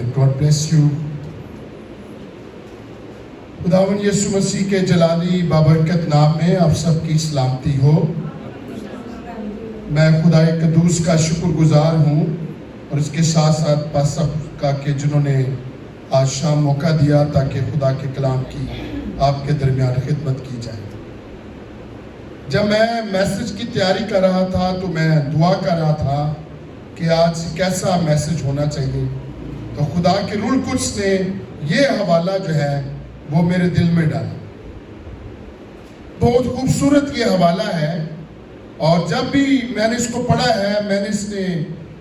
Amen. God bless you. खुदावन यीशु मसीह के जलाली बाबरकत नाम में आप सबकी सलामती हो। मैं खुदा कदूस का शुक्रगुजार हूँ और इसके साथ साथ बस सबका कि जिन्होंने आज शाम मौका दिया ताकि खुदा के कलाम की आपके दरमियान खिदमत की जाए। जब मैं मैसेज की तैयारी कर रहा था तो मैं दुआ कर रहा था कि आज कैसा मैसेज होना चाहिए, तो खुदा के रूह कुद्स ने ये हवाला जो है वो मेरे दिल में डाला। बहुत खूबसूरत ये हवाला है और जब भी मैंने इसको पढ़ा है मैंने इसने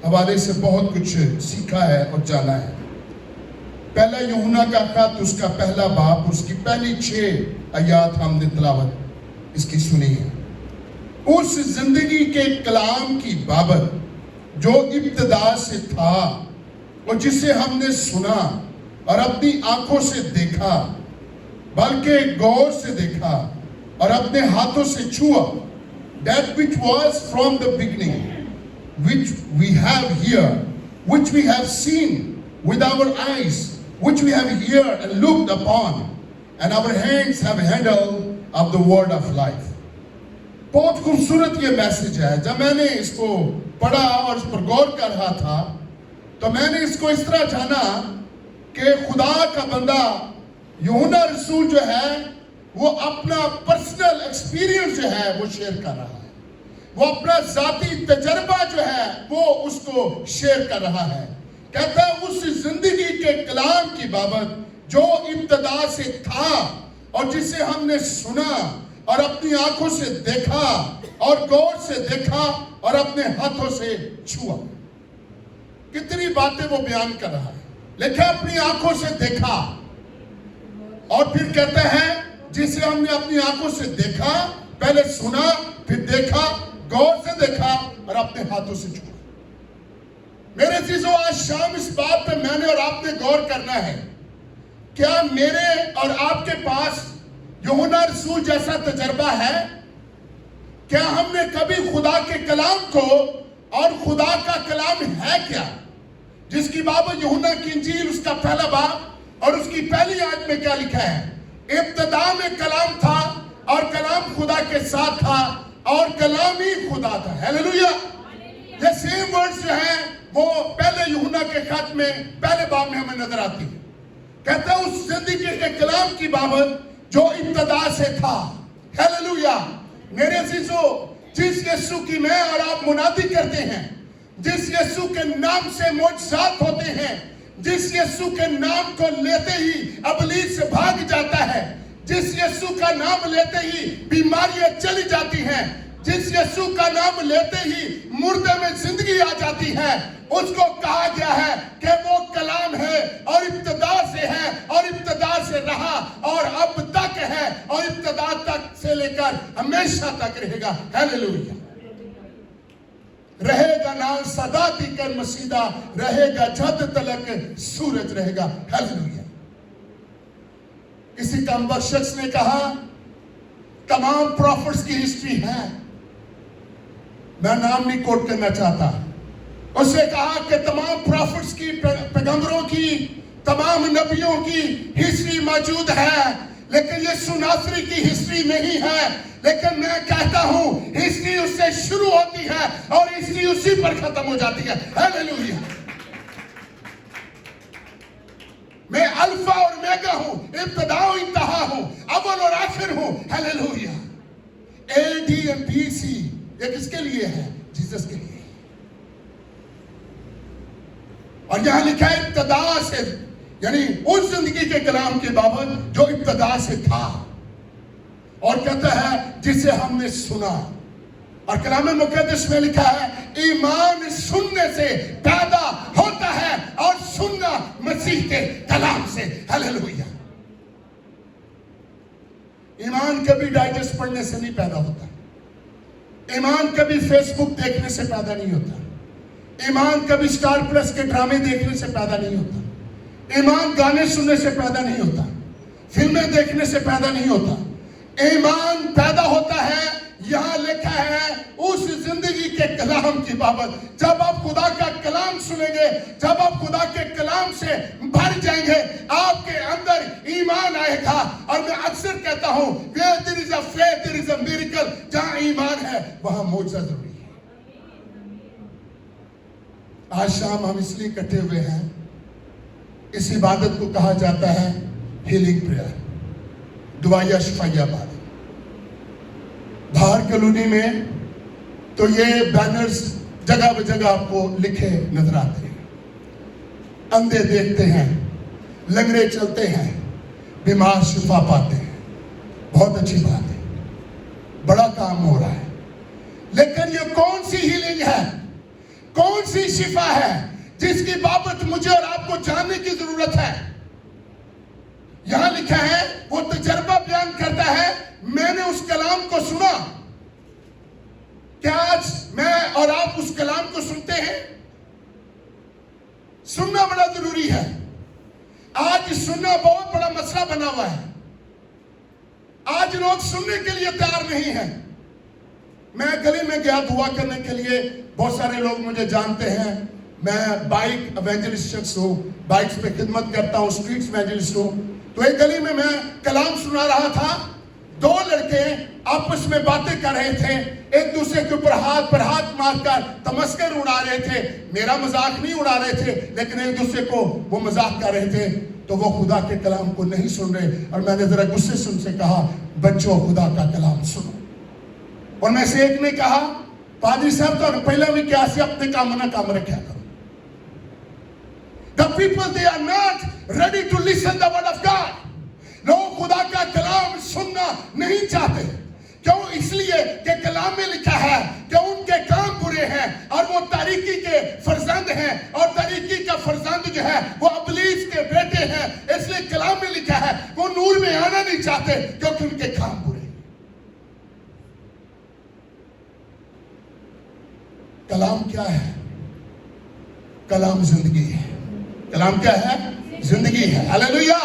हवाले से बहुत कुछ सीखा है और जाना है। पहला यूहन्ना का खत उसका पहला बाब उसकी पहली 6 आयत हमने तिलावत इसकी सुनी है। उस जिंदगी के कलाम की बाबत जो इब्तिदा से था और जिसे हमने सुना और अपनी आंखों से देखा, बल्कि गौर से देखा और अपने हाथों से छुआ, that which was from the beginning, which we have here, which we have seen with our eyes, which we have here and looked upon, and our hands have handled of the word of life. बहुत खूबसूरत ये message है। जब मैंने इसको पढ़ा और इस पर गौर कर रहा था तो मैंने इसको इस तरह जाना कि खुदा का बंदा यूहन्ना रसूल जो है वो अपना पर्सनल एक्सपीरियंस जो है वो शेयर कर रहा है, वो अपना जाती तजर्बा जो है वो उसको शेयर कर रहा है। कहता है उस जिंदगी के कलाम की बाबत जो इब्तिदा से था और जिसे हमने सुना और अपनी आंखों से देखा और गौर से देखा और अपने हाथों से छुआ। कितनी बातें वो बयान कर रहा है। लिखा अपनी आंखों से देखा और फिर कहता है जिसे हमने अपनी आंखों से देखा, पहले सुना फिर देखा, गौर से देखा और अपने हाथों से छुआ। मेरे चीजों आज शाम इस बात पे मैंने और आपने गौर करना है। क्या मेरे और आपके पास यूहन्ना रसूल जैसा तजर्बा है? क्या हमने कभी खुदा के कलाम को, और खुदा का कलाम है क्या, जिसकी बाबत यूहन्ना की इंजील उसका पहला बाब और उसकी पहली आयत में क्या लिखा है? इब्तिदा में कलाम था और कलाम खुदा के साथ था और कलाम ही खुदा था। हालेलुया। ये सेम वर्ड्स जो हैं वो पहले यूहन्ना के खत में पहले बाब में हमें नजर आती है। कहता है उस जिंदगी के कलाम की बाबत जो इब्तिदा से था। हालेलुया। मेरे अजीजों, जिस यीशु की मैं और आप मुनादी करते हैं, जिस यीशु के नाम से मोजज़ात होते हैं, जिस यीशु के नाम को लेते ही इब्लीस भाग जाता है, जिस यीशु का नाम लेते ही बीमारियां चली जाती हैं, जिस यीशु का नाम लेते ही मुर्दे में जिंदगी आ जाती है, उसको कहा गया है कि वो कलाम है और इब्तिदा से है और इब्तिदा से रहा और अब तक है और इब्तिदा तक से लेकर हमेशा तक रहेगा। हालेलुया। रहेगा ना सदा तिकर मसीदा, रहेगा जद तलक सूरज रहेगा। हालेलुया। किसी कमबख्त शख्स ने कहा तमाम प्रॉफिट्स की हिस्ट्री है, मैं नाम नहीं कोट करना चाहता, उसने कहा कि तमाम प्रॉफिट्स की, पैगंबरों की, तमाम नबियों की हिस्ट्री मौजूद है, लेकिन यीशु नासरी की हिस्ट्री नहीं है। लेकिन मैं कहता हूं हिस्ट्री उससे शुरू होती है और हिस्ट्री उसी पर खत्म हो जाती है। हालेलुया। मैं अल्फा और ओमेगा हूं, इब्तिदा और इंतहा हूं, अव्वल और आखिर हूं। हालेलुया। AD और BC ये किसके लिए है? जीसस के लिए। और यहां लिखा है इब्तिदा से, यानी उस जिंदगी के कलाम के बाबत जो इब्तिदा से था, और कहता है जिसे हमने सुना। और कलाम मुकद्दस में लिखा है ईमान सुनने से पैदा होता है और सुनना मसीह के कलाम से। हालेलुया। ईमान कभी डाइजेस्ट पढ़ने से नहीं पैदा होता, ईमान कभी फेसबुक देखने से पैदा नहीं होता, ईमान कभी स्टार प्लस के ड्रामे देखने से पैदा नहीं होता, ईमान गाने सुनने से पैदा नहीं होता, फिल्में देखने से पैदा नहीं होता। ईमान पैदा होता है यहाँ लिखा है उस जिंदगी के कलाम की बाबत। जब आप खुदा का कलाम सुनेंगे, जब आप खुदा के कलाम से भर जाएंगे, आपके अंदर ईमान आएगा। और मैं अक्सर कहता हूं, where there is a faith, there is a miracle। जहां ईमान है वहां मौजूद जरूरी है। आज शाम हम इसलिए इकट्ठे हुए हैं, इस इबादत को कहा जाता है हीलिंग प्रेयर, दुआया शिफाया इबादत। बाहर कॉलोनी में तो ये बैनर्स जगह ब जगह आपको लिखे नजर आते हैं। अंधे देखते हैं, लंगड़े चलते हैं, बीमार शिफा पाते हैं। बहुत अच्छी बात है, बड़ा काम हो रहा है। लेकिन ये कौन सी हीलिंग है, कौन सी शिफा है जिसकी बाबत मुझे और आपको जानने की जरूरत है? यहां लिखा है, वो तजर्बा बयान करता है, मैंने उस कलाम को सुना। क्या आज मैं और आप उस कलाम को सुनते हैं? सुनना बड़ा जरूरी है। आज सुनना बहुत बड़ा मसला बना हुआ है। आज लोग सुनने के लिए तैयार नहीं हैं। मैं गली में गया दुआ करने के लिए, बहुत सारे लोग मुझे जानते हैं। मैं बाइक एवेंजलिस्ट शख्स हूं, बाइक्स पे खिदमत करता हूं, स्ट्रीट्स एवेंजलिस्ट हूं। तो एक गली में मैं कलाम सुना रहा था। दो लड़के आपस में बातें कर रहे थे, एक दूसरे के ऊपर हाथ पर हाथ मारकर तमस्कर उड़ा रहे थे। मेरा मजाक नहीं उड़ा रहे थे, लेकिन एक दूसरे को वो मजाक कर रहे थे। तो वो खुदा के कलाम को नहीं सुन रहे। और मैंने जरा गुस्से से उनसे कहा, बच्चों खुदा का कलाम सुनो। और मैं से एक ने कहा, पादरी साहब तो पहले भी क्या से अपने काम ना काम रखा करो। The people, they are not ready to listen the word of God. लोग खुदा का कलाम सुनना नहीं चाहते। क्यों? इसलिए कि कलाम में लिखा है कि उनके काम बुरे हैं और वो तारीकी के फर्जंद हैं। और तारीकी का फर्जंद जो है वो इब्लीस के बेटे हैं। इसलिए कलाम में लिखा है वो नूर में आना नहीं चाहते क्योंकि उनके काम बुरे हैं। कलाम क्या है? कलाम जिंदगी है। कलाम क्या है? जिंदगी है। हालेलुया।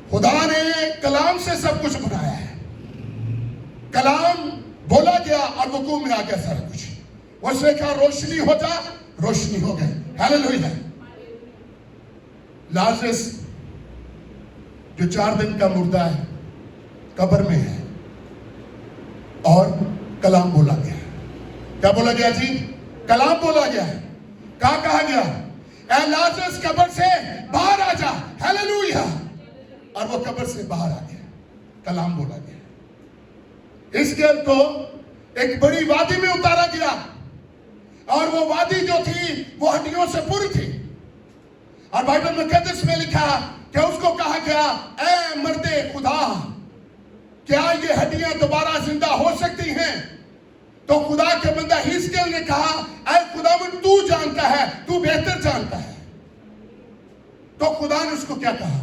खुदा ने कलाम से सब कुछ बनाया है। कलाम बोला गया और वकूअ में आ गया सारा कुछ। उसने कहा रोशनी हो जा, रोशनी हो गई। हालेलुया। लाजरस जो 4 दिन का मुर्दा है, कब्र में है, और कलाम बोला गया। क्या बोला गया जी? कलाम बोला गया। क्या कहा गया? ऐ लाजरस कब्र से बाहर आ जा। हालेलुया। और वो कब्र से बाहर आ गया, कलाम बोला गया। इस गर्ल को एक बड़ी वादी में उतारा गया, और वो वादी जो थी वो हड्डियों से पूरी थी। और बाइबल मुकद्दस में लिखा कि उसको कहा गया, ऐ मर्दे खुदा, क्या ये हड्डियां दोबारा जिंदा हो सकती हैं? तो खुदा के बंदा हिजकिय्याह ने कहा, ऐ खुदावंद तू जानता है, तू बेहतर जानता है। तो खुदा ने उसको क्या कहा?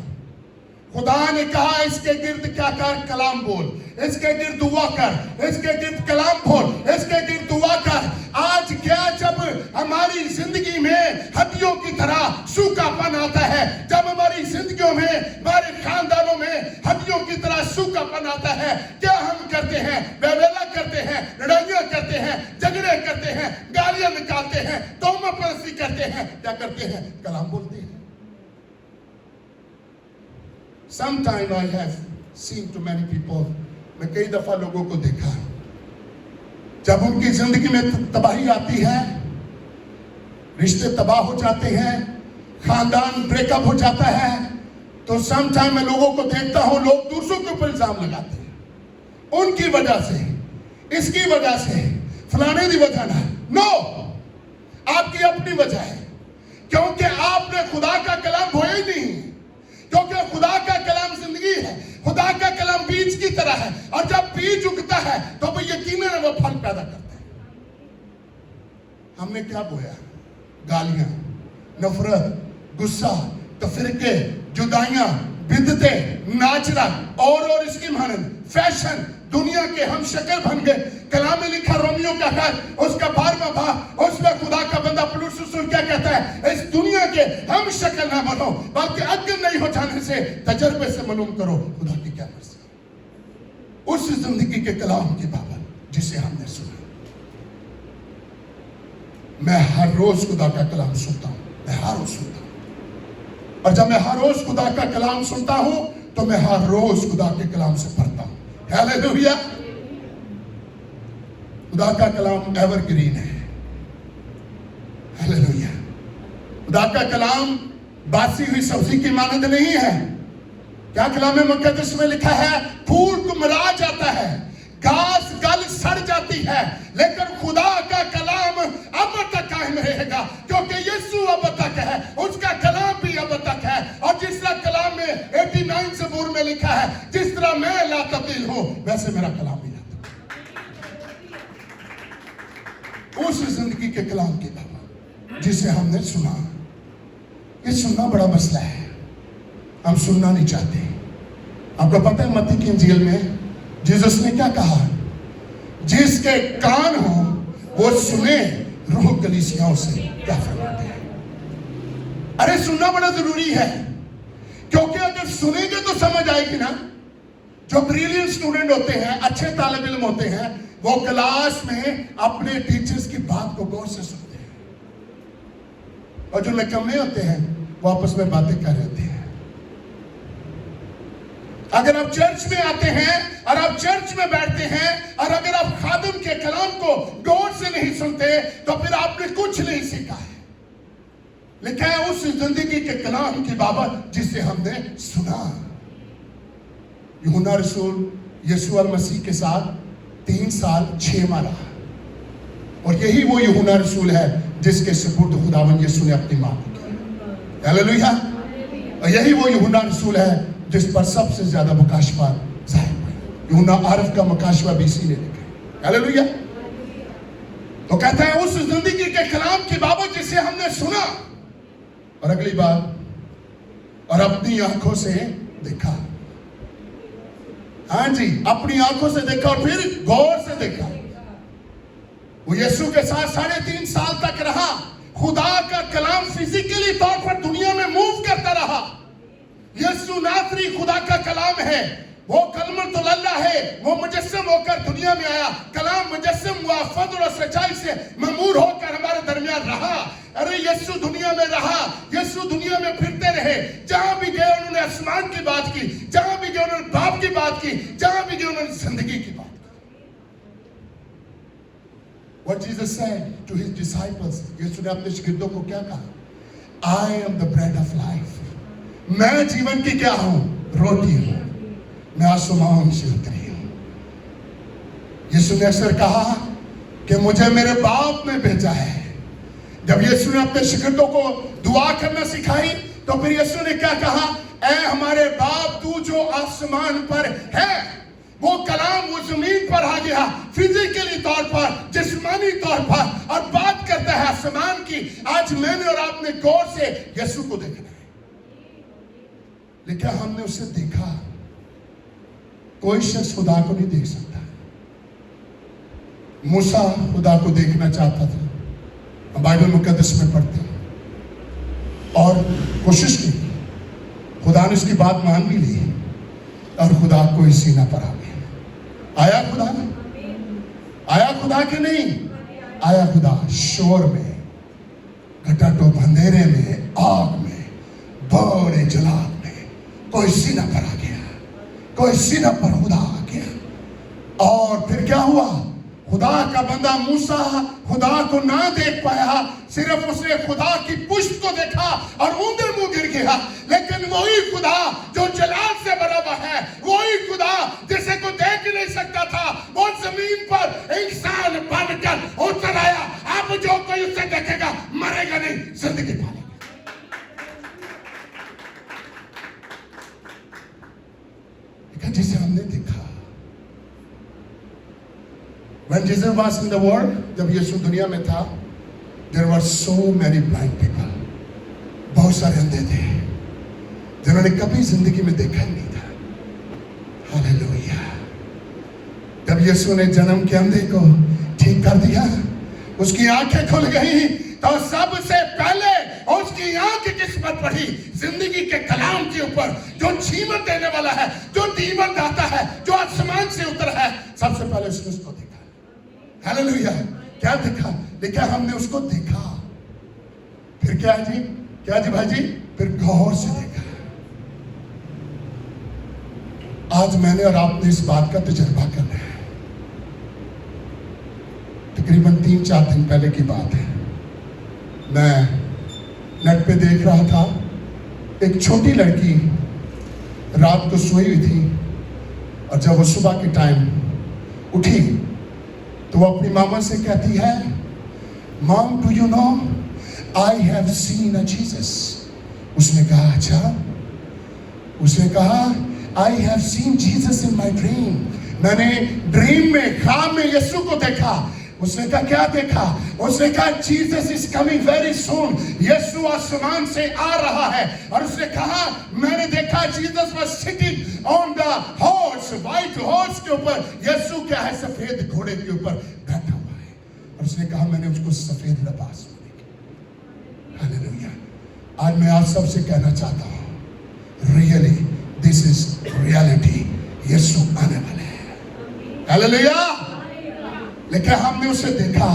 खुदा ने कहा, इसके गिर्द क्या कर? कलाम बोल। इसके गिर्द दुआ कर, इसके गिर्द कलाम बोल, इसके गिर्द दुआ कर। आज क्या, जब हमारी जिंदगी में हड्डियों की तरह सूखापन आता है, जब हमारी जिंदगियों में, हमारे खानदानों में हड्डियों की तरह सूखापन आता है, क्या हम करते हैं? वेवेला करते हैं, लड़ाइयां करते हैं, झगड़े करते हैं, गालियां निकालते हैं, तोहमतपरस्ती करते हैं। क्या करते हैं? कलाम बोलते हैं। Sometime I have seen too many people, मैं कई दफा लोगों को देखा, जब उनकी जिंदगी में तबाही आती है, रिश्ते तबाह हो जाते हैं, खानदान ब्रेकअप हो जाता है, तो समटाइम मैं लोगों को देखता हूं, लोग दूसरों के ऊपर इल्जाम लगाते हैं। उनकी वजह से, इसकी वजह से, फलाने की वजह ना। नो, आपकी अपनी वजह है, क्योंकि आपने खुदा का कलाम बोया ही नहीं। क्योंकि खुदा का कलाम जिंदगी है, खुदा का कलाम बीज की तरह है, और जब बीज उगता है तो वो यकीनन वो फल पैदा करता है। हमने क्या बोया? गालियां, नफरत, गुस्सा, तफरीके, जुदाइयां, बिदतें, नाचना और इसकी मानन, फैशन, दुनिया के हम शक्ल बन गए। कलाम में लिखा रोमियो का खत, उसका 12वां भाग, उसमें खुदा का बंदा पौलुस क्या कहता है? इस दुनिया के हम शक्ल ना बनो, बल्कि अक्ल नहीं हो जाने से तजर्बे से मालूम करो खुदा की क्या मर्जी। उस जिंदगी के कलाम की बाबत जिसे हमने सुना। मैं हर रोज खुदा का कलाम सुनता हूं, मैं हर रोज सुनता हूं। और जब मैं हर रोज खुदा का कलाम सुनता हूं तो मैं हर रोज खुदा के कलाम से पढ़ता हूं। हालेलुया। खुदा का कलाम एवरग्रीन है। हालेलुया। खुदा का कलाम बासी हुई सब्जी की मानद नहीं है। क्या कलाम मुकद्दस में लिखा है? फूल कुमला जाता है, घास गल सड़ जाती है, लेकिन खुदा का कलाम अब तक कायम रहेगा, क्योंकि यीशु अब तक है, उसका कलाम भी अब तक है। और जिस तरह कलाम में 89 ज़बूर में लिखा है, जिस तरह मैं ला तब्दील हूं वैसे मेरा कलाम भी ला तब्दील। उस जिंदगी के कलाम की बात जिसे हमने सुना, ये सुनना बड़ा मसला है। हम सुनना नहीं चाहते। आपको पता है मत्ती की इंजील में जीसस ने क्या कहा? जिसके कान हो वो सुने, रूह कलीसियाओं से क्या फरमाते हैं। अरे सुनना बड़ा जरूरी है, क्योंकि अगर सुनेंगे तो समझ आएगी ना। जो ब्रिलियंट स्टूडेंट होते हैं, अच्छे तालिब इल्म होते हैं, वो क्लास में अपने टीचर्स की बात को गौर से सुनते हैं। और जो निकम्मे होते हैं वो आपस में बातें कर रहे होते हैं। अगर आप चर्च में आते हैं और आप चर्च में बैठते हैं और अगर आप खादिम के कलाम को गौर से नहीं सुनते तो फिर आपने कुछ नहीं सीखा है। लिखा है उस जिंदगी के कलाम की बाबत जिसे हमने सुना। यूहन्ना रसूल यीशु अल मसीह के साथ 3 साल 6 माह रहा, और यही वो यूहन्ना रसूल है जिसके सुपुर्द खुदावंद यीशु ने अपनी मां को किया। हालेलुया। और यही वो यूहन्ना रसूल है जिस पर सबसे ज्यादा मुकाशफात जाहिर हुई। यूहन्ना आरिफ का मुकाशफा भी इसी ने लिखा। हालेलुया। तो कहता है उस जिंदगी के कलाम की बाबत जिसे हमने सुना, और अगली बात, और अपनी आंखों से देखा। हाँ जी, अपनी आंखों से देखा और फिर गौर से देखा। वो यीशु के साथ 3.5 साल तक रहा। खुदा का कलाम फिजिकली तौर पर दुनिया में मूव करता रहा। यीशु नासरी खुदा का कलाम है। वो कलमतुल्लाह है। वो मुजस्सम होकर दुनिया में आया। कलाम मुजस्सम हुआ, फज़ल और सच्चाई से ममूर होकर हमारे दरमियान रहा। अरे यीशु दुनिया में रहा, यीशु दुनिया में फिरते रहे। जहां भी गए उन्होंने आसमान की बात की, जहां भी गए उन्होंने बाप की बात की, जहां भी गए उन्होंने जिंदगी की बात की। What Jesus said to his disciples, यीशु ने अपने शिष्यों को क्या कहा? I am the bread of life. मैं जीवन की क्या हूं? रोटी हूं। मैं आसमान से उतरी हूं। यीशु ने अक्सर कहा कि मुझे मेरे बाप ने भेजा है। जब यीशु ने अपने शिष्यों को दुआ करना सिखाई तो फिर यीशु ने क्या कहा? ऐ हमारे बाप तू जो आसमान पर है। वो कलाम वो जमीन पर आ गया, फिजिकली तौर पर, जिस्मानी तौर पर, और बात करता है आसमान की। आज मैंने और आपने गौर से यीशु को देखना है, लेकिन हमने उसे देखा। कोई शख्स खुदा को नहीं देख सकता। मूसा खुदा को देखना चाहता था, हम बाइबल मुकद्दस में पढ़ते हैं, और कोशिश की। खुदा ने उसकी बात मान भी ली और खुदा को ही सीना पर आ गया। आया खुदा ने? आया खुदा के नहीं? आया खुदा शोर में, घटाटोप अंधेरे में, आग में, बड़े जलाल में। कोई सीना पर आ गया, कोई सीना पर खुदा आ गया। और फिर क्या हुआ? खुदा का बंदा मूसा खुदा को ना देख पाया, सिर्फ उसने खुदा की पुष्ट को देखा और ऊंधे मुंह गिर गया। लेकिन वही खुदा जो जलाल से बना हुआ है, वही खुदा जिसे को देख ही नहीं सकता था, वो जमीन पर इंसान बनकर उतर आया। अब जो कोई उसे देखेगा मरेगा नहीं, जिंदगी पालेगा। जिसे हमने देखा। When Jesus was in the world, जब यीशु दुनिया में था, there were so many blind people. बहुत सारे अंधे थे जिन्होंने कभी जिंदगी में देखा ही नहीं था। हालेलुया। जब यीशु ने जन्म के अंधे को ठीक कर दिया, उसकी आंखें खुल गई, तो सबसे पहले और उसकी आंख किस्मत पड़ी जिंदगी के कलाम के ऊपर, जो जीवन देने वाला है, जो जीवन दाता है, जो आसमान से उतरा है। सबसे पहले उसने उसको देखा। हालेलुया। क्या देखा? देखा, हमने उसको देखा। फिर क्या है जी? क्या जी भाई जी? फिर गौर से देखा। आज मैंने और आपने इस बात का तजुर्बा करना है। तकरीबन 3-4 दिन पहले की बात है। मैं नेट पे देख रहा था, एक छोटी लड़की रात को सोई हुई थी, और जब वो सुबह के टाइम उठी तो वो अपनी मामा से कहती है, mom do you know I have seen a Jesus. उसने कहा अच्छा? उसने कहा I have seen Jesus in my dream. मैंने ड्रीम में, ख्वाब में यीशु को देखा। उसने कहा क्या देखा? उसने कहा Jesus is coming very soon. यीशु आसमान से आ रहा है। और उसने कहा मैंने देखा Jesus was sitting on the horse, white horse के ऊपर। यीशु क्या है? सफेद घोड़े के ऊपर बैठा हुआ है। और उसने कहा मैंने उसको सफेद लिबास में देखा। हालेलुया। आज मैं आप सबसे कहना चाहता हूं, रियली दिस इज रियलिटी। यीशु आने वाले हैं। हालेलुया। लेकिन हमने उसे देखा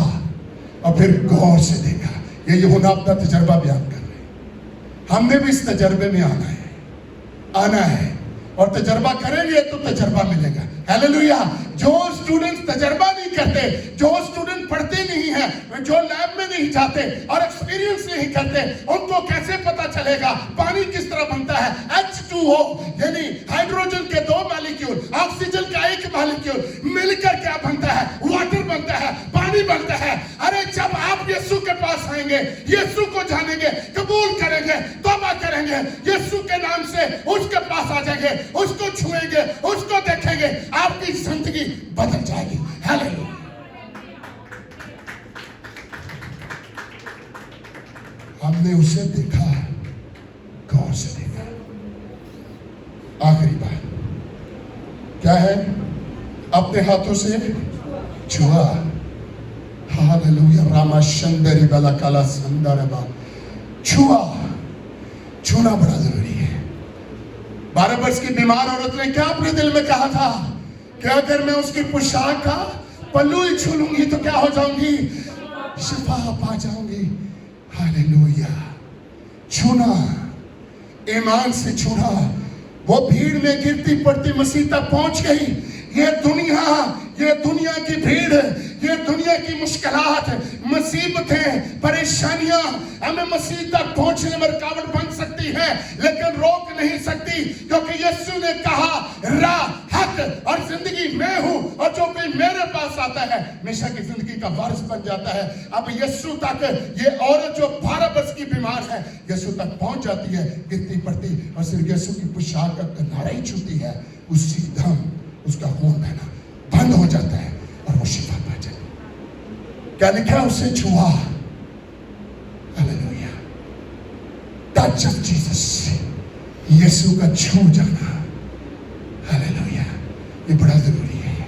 और फिर गौर से देखा। ये यूहन्ना अपना तजर्बा बयान कर रहे हैं। हमने भी इस तजर्बे में आना है और तजर्बा करेंगे तो तजर्बा मिलेगा। हालेलुया। जो स्टूडेंट तजर्बा नहीं करते, जो स्टूडेंट पढ़ते नहीं हैं, जो लैब में नहीं जाते और एक्सपीरियंस नहीं करते, उनको कैसे पता चलेगा पानी किस तरह बनता है? H2O यानी हाइड्रोजन के 2 मॉलिक्यूल, ऑक्सीजन का 1 मॉलिक्यूल मिलकर क्या बनता है? वाटर बनता है, पानी बनता है। अरे जब आप यीशु के पास आएंगे, यीशु को जानेंगे, कबूल करेंगे, तौबा करेंगे, यीशु के नाम से उसके पास आ जाएंगे, उसको छुएंगे, उसको देखेंगे, आपकी जिंदगी बदल जाएगी। हालेलुया। हमने उसे देखा, गौर से देखा। आखिरी बात क्या है? अपने हाथों से छुआ। हालेलुया। रामा शंदरी बला काला संदरबा। छुआ, छूना बड़ा जरूरी है। 12 वर्ष की बीमार औरत ने क्या अपने दिल में कहा था कि अगर मैं उसकी पोशाक का पल्लू ही छू लूंगी तो क्या हो जाऊंगी? शिफा पा जाऊंगी। हालेलुया। छूना, ईमान से छूना। वो भीड़ में गिरती पड़ती मसीह तक पहुंच गई। ये दुनिया की भीड़, ये दुनिया की मुश्किलात, मुसीबतें, परेशानियां हमें मसीह तक पहुंचने में रुकावट बन सकती है, लेकिन रोक नहीं सकती, क्योंकि यीशु ने कहा राह, हक और जिंदगी मैं हूं, और जो कोई मेरे पास आता है हमेशा की जिंदगी का वारिस बन जाता है। अब यीशु तक ये औरत जो 12 वर्ष की बीमार है, यीशु तक पहुंच जाती है गिरती पड़ती, और सिर्फ यीशु की पोशाक का किनारा ही छूती है, उसी दम उसका खून बहना बंद हो जाता है और वो शिफा पा जाती है। क्या लिखा? उसे छुआ। हालेलुया। टच ऑफ जीसस, यीशु का छू जाना। हालेलुया। ये बड़ा जरूरी है।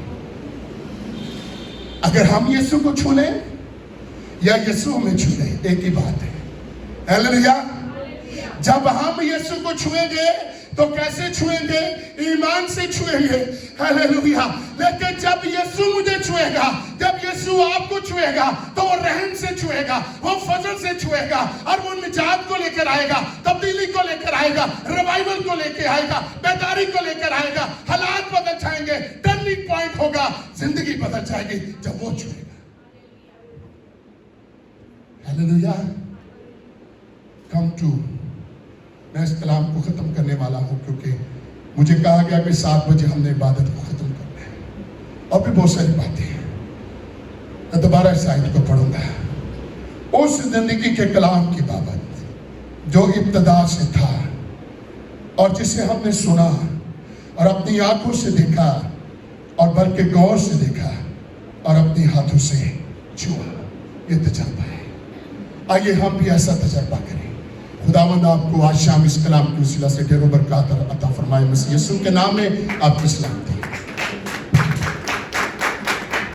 अगर हम यीशु को छू लें या यीशु हमें छू ले, एक ही बात है। हालेलुया। जब हम यीशु को छुएंगे तो कैसे छुएंगे? ईमान से छुएंगे। हालेलुया। लेकिन जब यीशु मुझे छुएगा, जब यीशु आपको छुएगा, तो वो रहम से छुएगा, वो फजल से छुएगा, और वो निजात को लेकर आएगा, तब्दीली को लेकर आएगा, रिवाइवल को लेकर आएगा, बेदारी को लेकर आएगा। हालात बदल जाएंगे, टर्निंग पॉइंट होगा, जिंदगी बदल जाएगी जब वो छुएगा। हालेलुया। कम टू, मैं इस कलाम को ख़त्म करने वाला हूँ, क्योंकि मुझे कहा गया कि 7 बजे हमने इबादत को ख़त्म करना है, और भी बहुत सारी बातें हैं। मैं दोबारा इस आयत को पढ़ूंगा। उस जिंदगी के कलाम की बाबत जो इब्तदा से था, और जिसे हमने सुना और अपनी आंखों से देखा, और बल्कि गौर से देखा और अपने हाथों से छुआ। ये तजर्बा है। आइए हम भी ऐसा तजर्बा करें। खुदावंद आपको आज शाम इस कलाम की वसीला से ढेरों बरकत अता फरमाए। मसीह यीशु के नाम में आपको सलाम।